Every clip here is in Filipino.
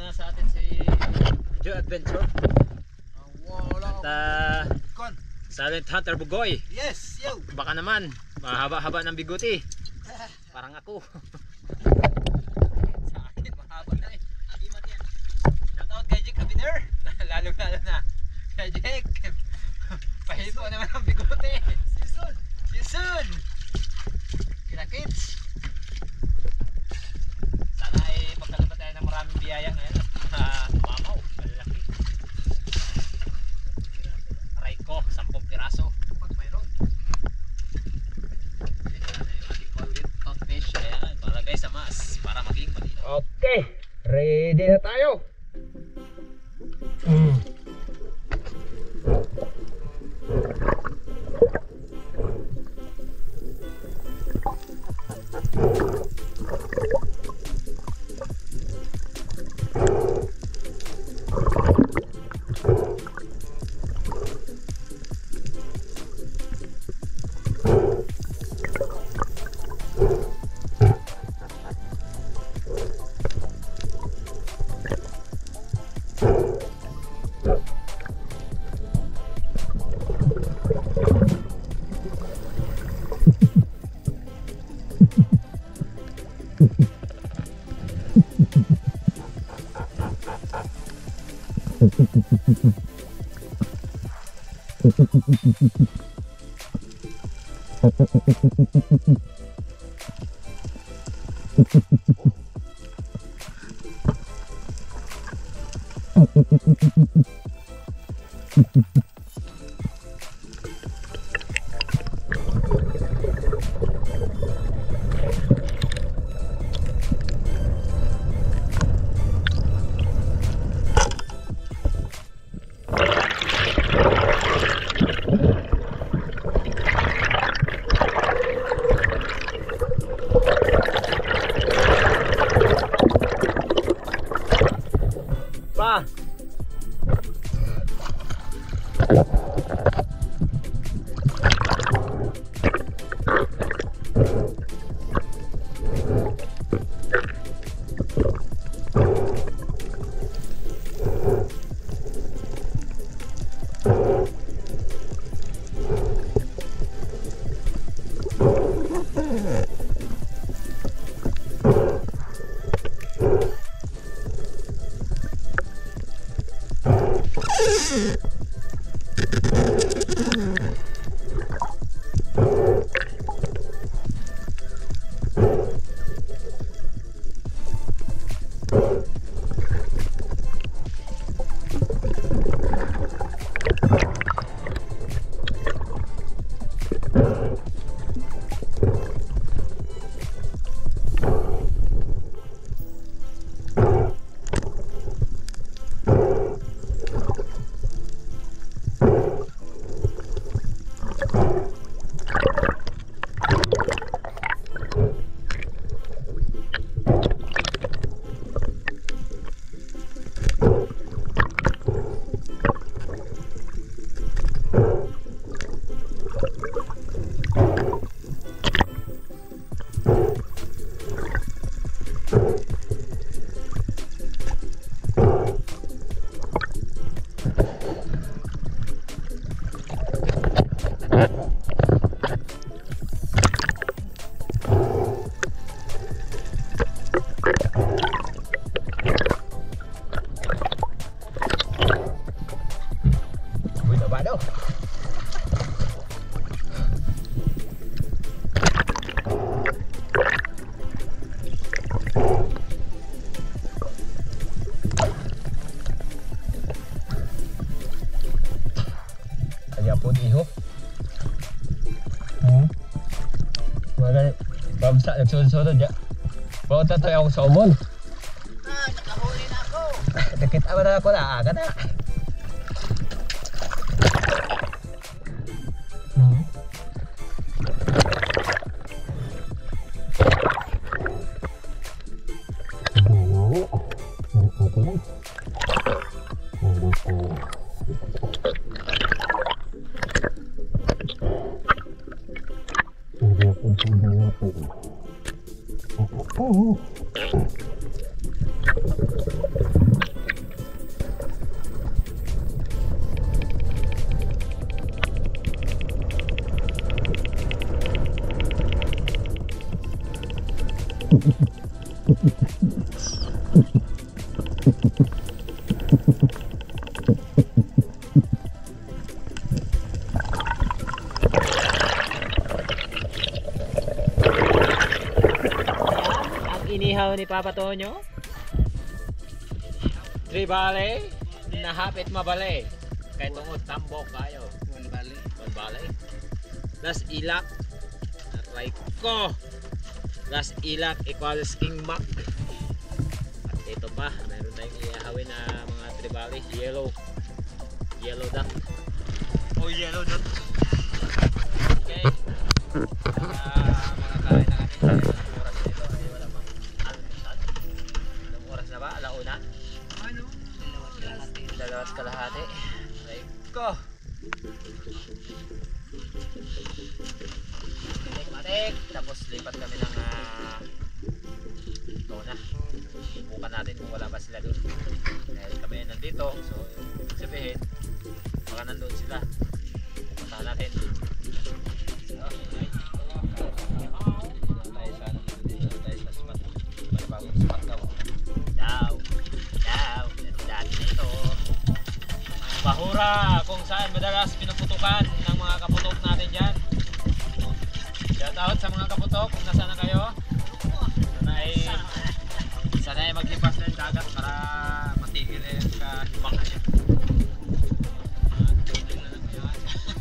na sa atin si Joe Adventure. At Silent Hunter Bugoy. Yes, yo. Baka naman mahaba-haba ng biguti. Parang ako. Sa akin mahaba na eh. Agimat yan. Shout out kay Jake Abiner. Lalo na kay Jake. Pahipo naman ang biguti. See you soon. Kila kids. Sana ay pagkalabot tayo ng maraming biyaya ngayon at mamaw, malaki. Aray ko, 10 piraso pag mayroon. Ito na yung ating ulit tot fish. Ayan, palagay sa mas para maging malinaw. Okay, ready na tayo. Pa. Pun iho. Wala pamsa nagsunod ya. Bawa tayo akong salmon. Nakahuli na ako. Nakita mo na ako na aga na. ihaw ni Papa Tonyo. Tribale, nahapit mabale. Kay tungod tambok kayo. One bali. Las ilak. Aray ko. Las ilak equals king mac. At ito pa, meron tayong ihawin na mga tribale. Yellow duck. Oh, yellow duck. Okay. Mga kain na kami. Oras nito ay wala pang almusal. Anong oras na ba? Alauna? Ano? 2:30. Aray ko. Matik. Tapos lipat kami ng tona. Bukan natin kung wala pa sila doon. Dahil kami nandito. So, sabihin, baka nandun sila. Puntahan natin. So, dito tayo sa spot. May bagong spot daw. Daw. Dati na ito. Bahura kung saan madalas pinuputukan ng mga kaputok natin dyan. Shout out sa mga kaputok kung nasaan na kayo. Sana ay maglipas na yung dagat para matigil yung kahibangan niya.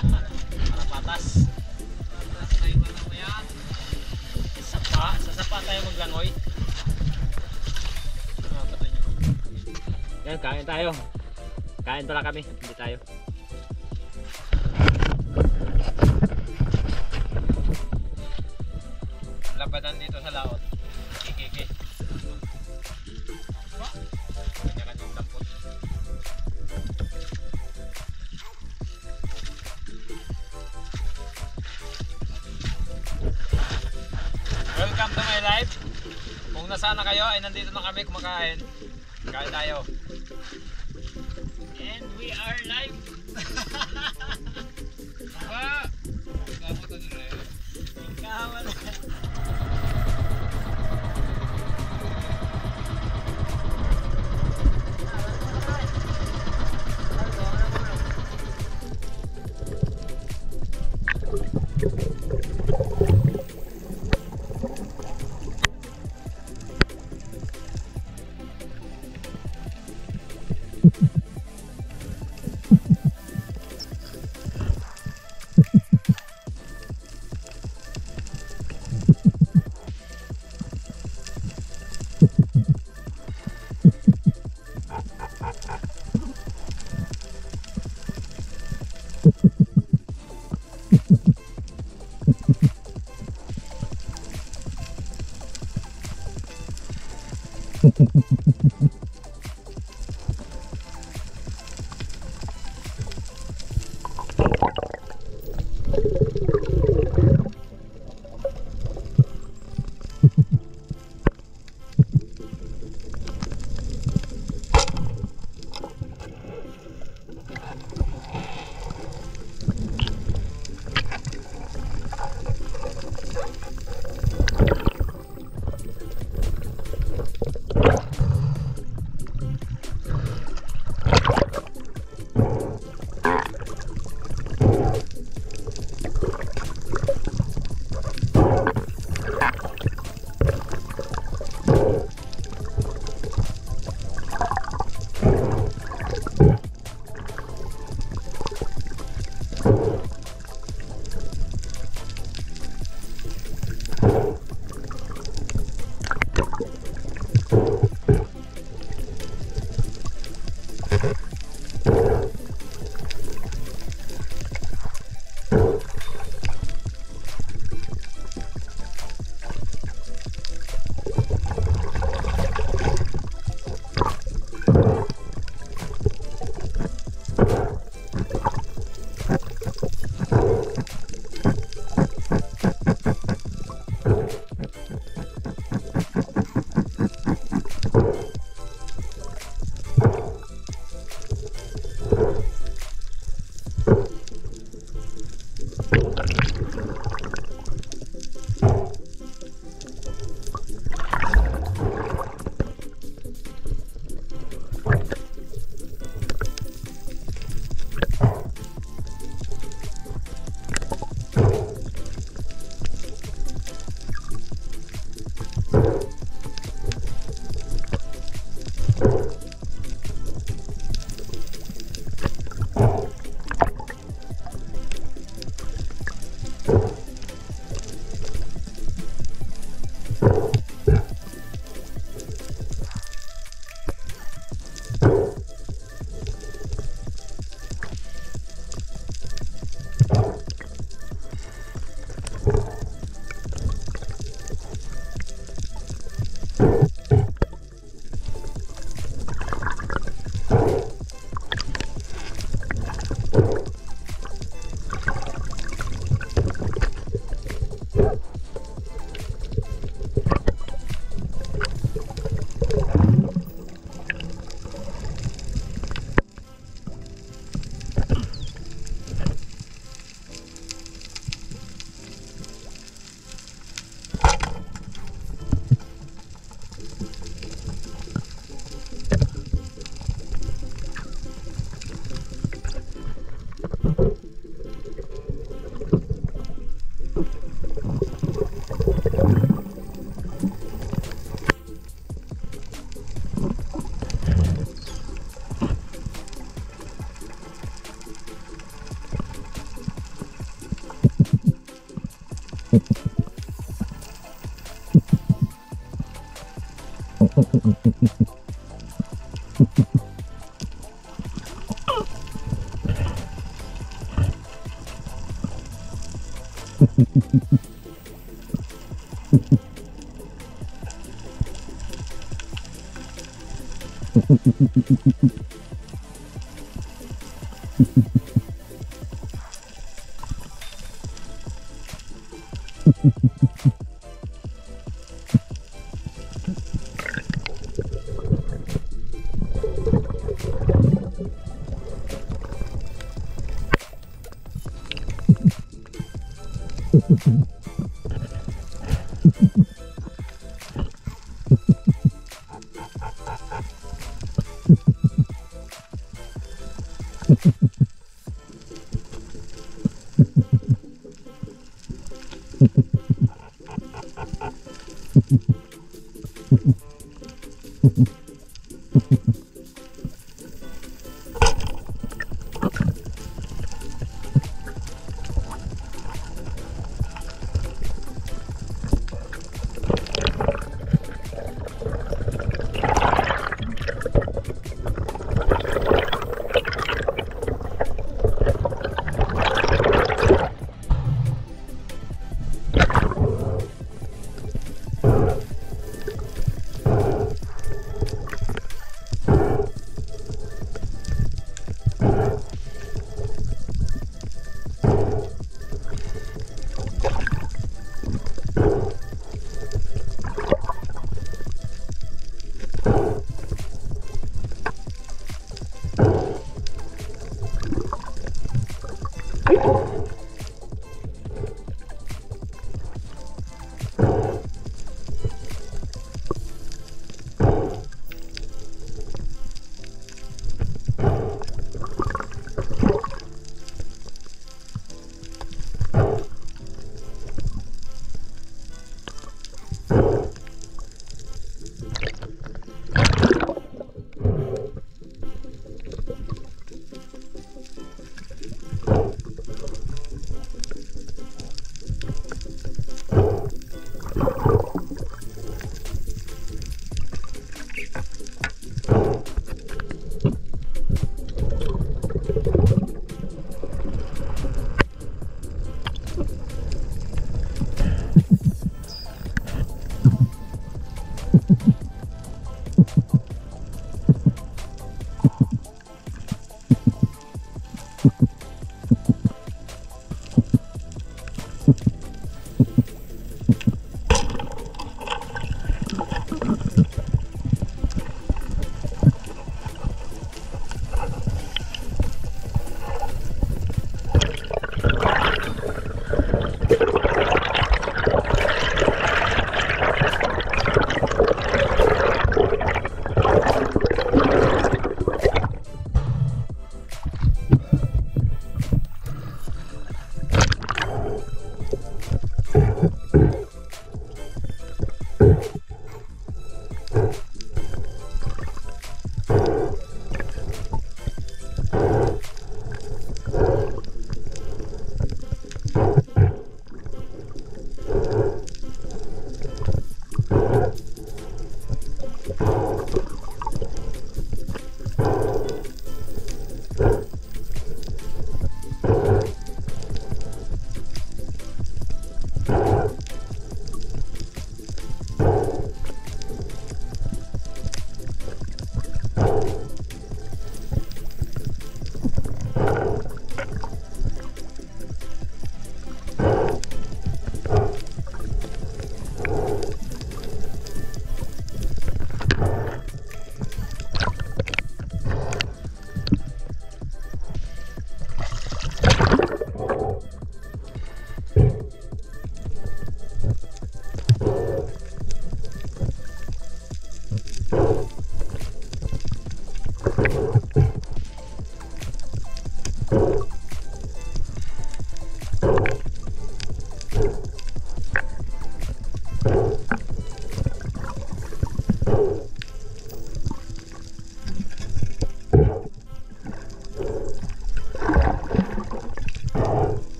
Para patas. Patas na yung ano mo yan. Sa sapa tayo maglangoy. Yan, kain tayo. Kain pala kami, hindi tayo. Labanan dito sa laot. Kikiki. Kanya-kanyang dampot. Welcome to my life. Kung nasaan na kayo ay nandito na kami kumakain. Kain tayo. And we are live. Ba? Kamu to dire. Kawan.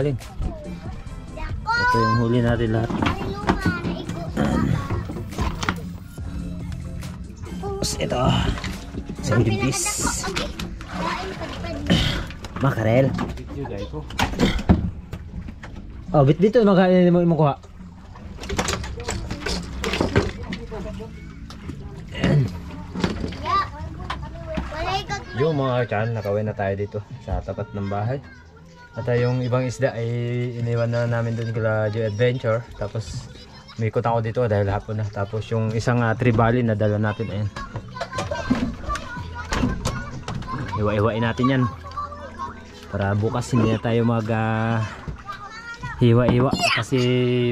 galing. Ito yung huli natin lahat. Tapos ito. Silipis. Makarel. Oh, bit dito magkakain mo kuha. Yung mga kan, nakawin na tayo dito sa tapat ng bahay. At yung ibang isda ay iniwan na namin doon kila Joy Adventure. Tapos may ikot ako dito dahil hapon na. Tapos yung isang tribali na dala natin, ayan. Hiwa-hiwain natin yan. Para bukas hindi na tayo mag hiwa-hiwa. Kasi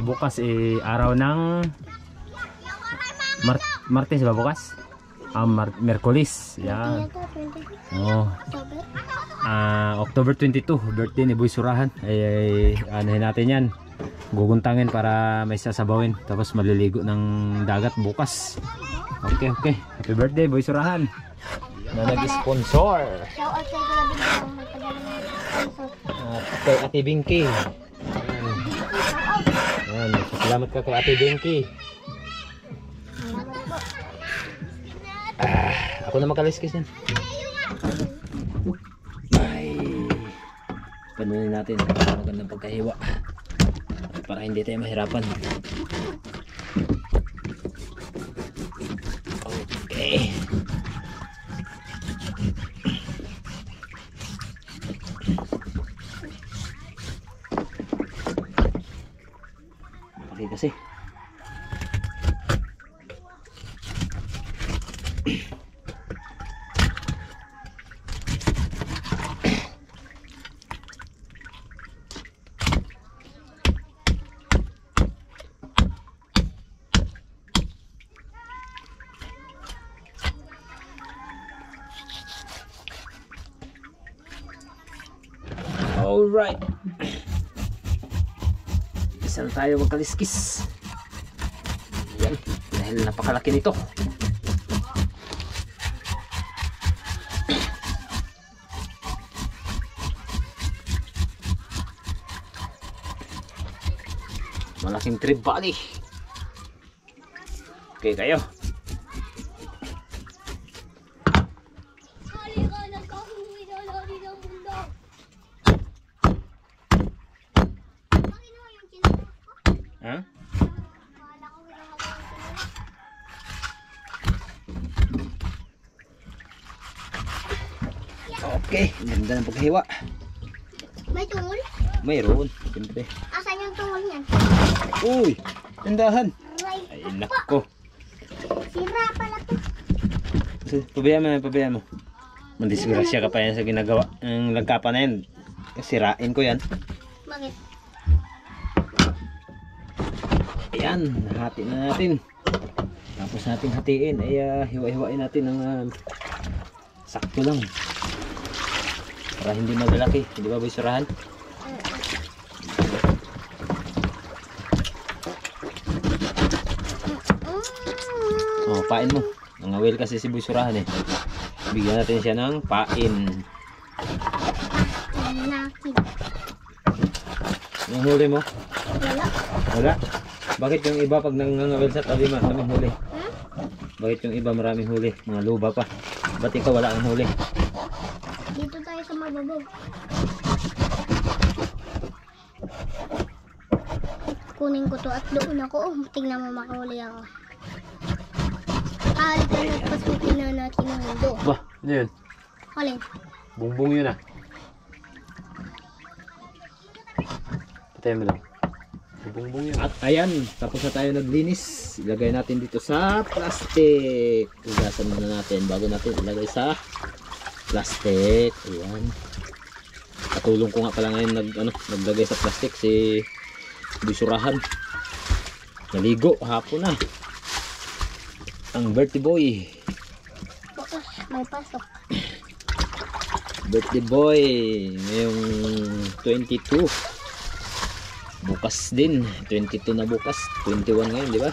bukas araw ng Martes ba bukas? Merkulis. Yan. Oh. October 22, birthday ni Boy Surahan. Ay anahin natin yan. Guguntangin para may sasabawin. Tapos maliligo ng dagat bukas. Okay, okay. Happy birthday Boy Surahan. Na nag-sponsor. At kay Ate Binky. Yan. Salamat ka kay Ate Binky. Ako na makaliskis yan. Ay, panunin natin para magandang pagkahiwa para hindi tayo mahirapan. Okay. Okay kasi alright. Isa na tayo magkaliskis. Yan, dahil napakalaki nito. Malaking tribali. Okay kayo. Ha? Okay, ganda ng paghiwa. May tungol? Mayroon, siyempre. Asan yung tungol niyan? Uy, tindahan. Ay, Ay, nako. sira pala to. Pabayaan mo. Mandisgrasya ka pa yan sa ginagawa. Ang lagkapan na yan. Sirain ko yan. Bakit? Ayan, nahati na natin. Tapos natin hatiin ay hiwa-hiwain natin ng sakto lang. Para hindi malalaki. Hindi ba Boy Surahan? Oh, pain mo. Nangawil kasi si Boy Surahan eh. Bigyan natin siya ng pain. Nakid. Ang huli mo? Wala. Wala? Bakit yung iba pag nangangawil sa tabi maraming huli? Hmm? Bakit yung iba maraming huli? Mga luba pa. Ba't ikaw wala ang huli? Dito tayo sa mababaw. Kunin ko to at doon ako. Oh, tingnan mo makahuli ako. Halikan at pasukin na natin ang mundo. Bah, ano yun? Alin? Bungbong yun ah. Patay mo lang. Bungbong yun. At ayan, tapos na tayo naglinis. Ilagay natin dito sa plastic. Hugasan muna natin bago natin ilagay sa plastic. Ayan. Katulong ko nga pala ngayon naglagay sa plastic si Boy Surahan. Naligo hapon na. Ang birthday boy. May pasok. Birthday boy ngayong 22. Bukas din 22 na bukas, 21 ngayon, di ba?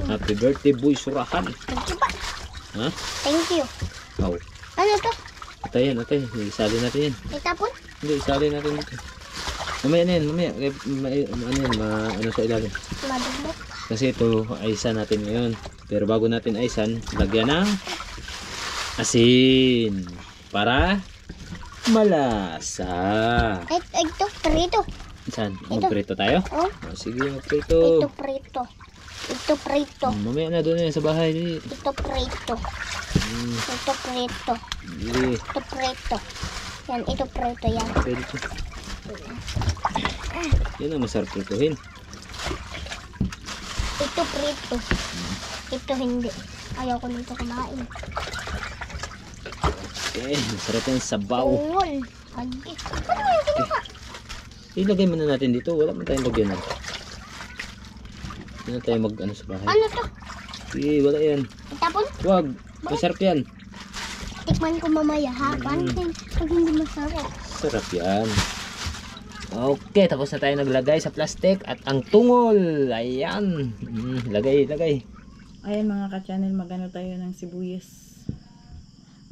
Happy birthday Boy Surahan. Thank you ba? Ha? Thank you. Oh. Ano to? Atay yan, atay. Isali natin yan. Itapon? Hindi, isali natin dito. Mamaya na yan, mamaya. Ano sa ilalim. Madumok. Kasi ito, aisan natin ngayon. Pero bago natin aisan, lagyan ng asin. Para malasa. Ito, prito. Saan? Magprito tayo? Oh, Sige, magprito. ito prito. Ito prito. Mamaya na doon yan sa bahay. Ito prito. Ito prito. Sige. Ito prito. Yan, ito prito yan. Pwede ito. Yan ang masarap prituhin. Ito prito. Ito hindi. Ayaw ko nito kumain. Okay, masarap yan sabaw. Tungol. Agi. Ano yung ginawa? Ilagay muna natin dito. Wala man tayong lagyan. Hindi na tayo mag-ano sa bahay. Ano to? Sige, wala yan. Itapon? Huwag. Masarap yan. Tikman ko mamaya ha. Paano pag hindi masarap? Sarap yan. Okay, tapos na tayo naglagay sa plastic at ang tungol. Ayan. Lagay. Ayan mga ka-channel, magano tayo ng sibuyas.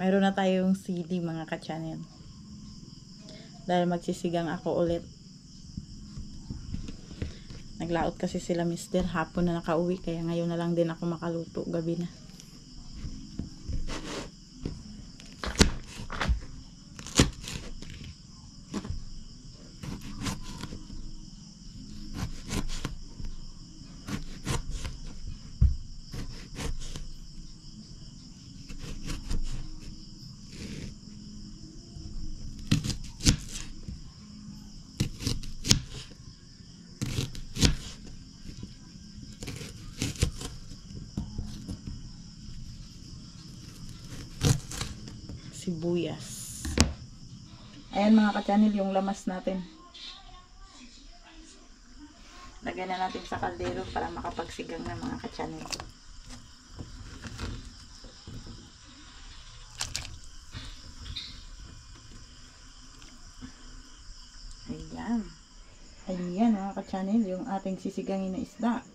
Mayroon na tayong sili mga ka-channel. Dahil magsisigang ako ulit. Naglaot kasi sila mister, hapon na nakauwi, kaya ngayon na lang din ako makaluto, gabi na. Sibuyas. Ayan mga ka-channel, yung lamas natin. Lagyan na natin sa kaldero para makapagsigang na mga ka-channel. Ayan mga ka-channel, yung ating sisigangin na isda.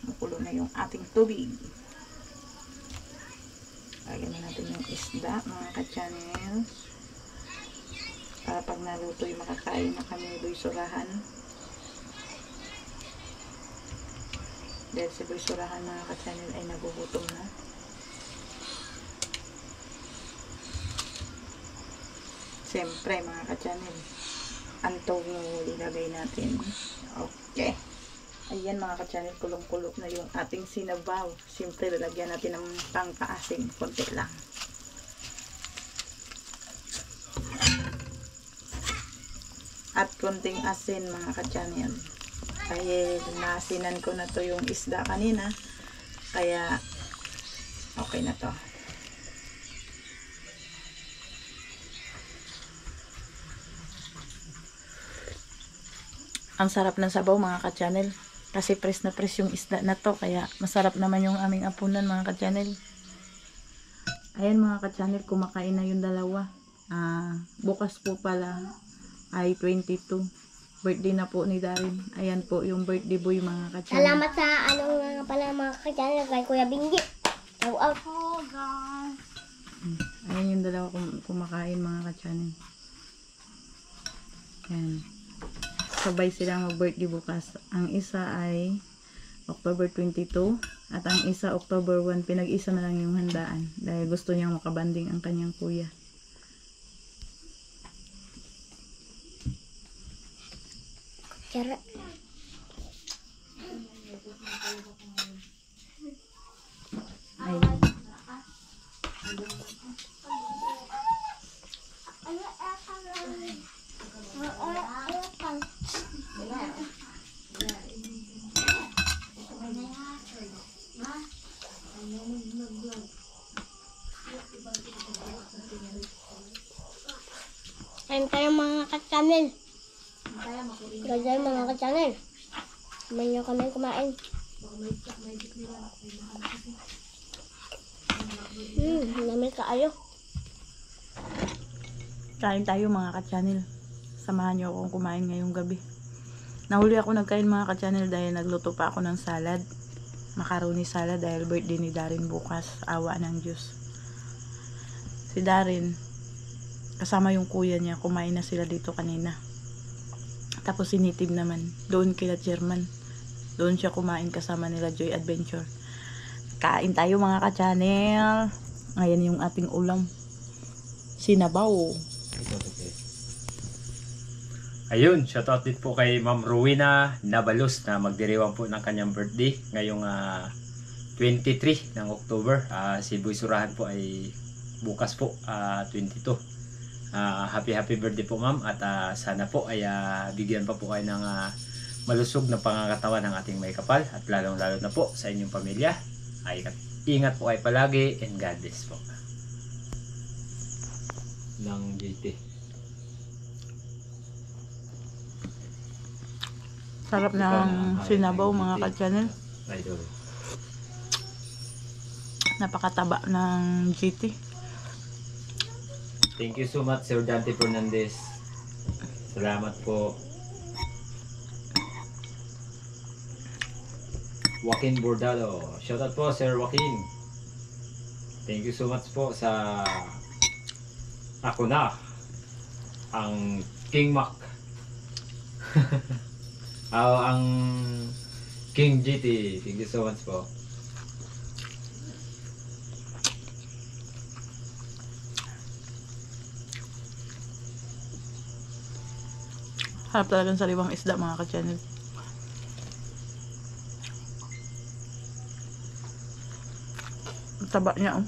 Makulo na yung ating tubig. Lagyan na natin yung isda mga ka-channel. Para pag naluto'y makakain na kami Boy Surahan. Dahil si Boy Surahan mga ka-channel ay nagugutom na. Siyempre mga ka-channel, ang tungol ilagay natin. Okay. Ayan mga ka-channel, kulong-kulok na yung ating sinabaw. Siyempre, lalagyan natin ng pangkaasim. Konti lang. At konting asin mga ka-channel. Dahil nasinan ko na to yung isda kanina. Kaya, okay na to. Ang sarap ng sabaw mga ka-channel. Kasi press na press yung isda na to. Kaya masarap naman yung aming apunan mga ka-channel. Ayan mga ka-channel, kumakain na yung dalawa. Bukas po pala ay 22. Birthday na po ni Darin. Ayan po yung birthday boy mga ka-channel. Salamat sa ano nga pala mga ka-channel kay Kuya Bingi. Shout out po guys. Ayan yung dalawa kumakain mga ka-channel. Ayan. Sabay silang mag-birthday bukas. Ang isa ay October 22 at ang isa October 1. Pinag-isa na lang yung handaan dahil gusto niyang makabanding ang kanyang kuya. Tara. Ayun. Kain tayo mga ka-channel. Kain tayo mga ka-channel. Kumain nyo kami kumain. Namay kaayo. Kain tayo mga ka-channel. Samahan niyo akong kumain ngayong gabi. Nahuli ako nagkain mga ka-channel dahil nagluto pa ako ng salad. Macaroni salad dahil birthday ni Darin bukas. Awa ng Diyos. Si Darin, kasama yung kuya niya, kumain na sila dito kanina. Tapos si Nitib naman, doon kila German. Doon siya kumain kasama nila Joy Adventure. Kain tayo mga ka-channel. Ayan yung ating ulam. Sinabaw. Ayun, shoutout din po kay Ma'am Rowena Nabalos na magdiriwang po ng kanyang birthday ngayong 23 ng October. Si Boy Surahan po ay bukas po, 22. Happy birthday po ma'am, at sana po ay bigyan pa po kayo ng malusog na pangangatawan ng ating may kapal, at lalong lalo na po sa inyong pamilya. Ay ingat po kayo palagi, and God bless po. Ng JT. Sarap ng sinabaw mga ka-channel. Idol. Napakataba ng GT. Thank you so much, Sir Dante Fernandez. Salamat po. Joaquin Bordado. Shoutout po, Sir Joaquin. Thank you so much po sa ako na ang King Mac. Ang King GT. Thank you so much po. Harap talagang sariwang isda mga ka-channel. Ang taba niya oh.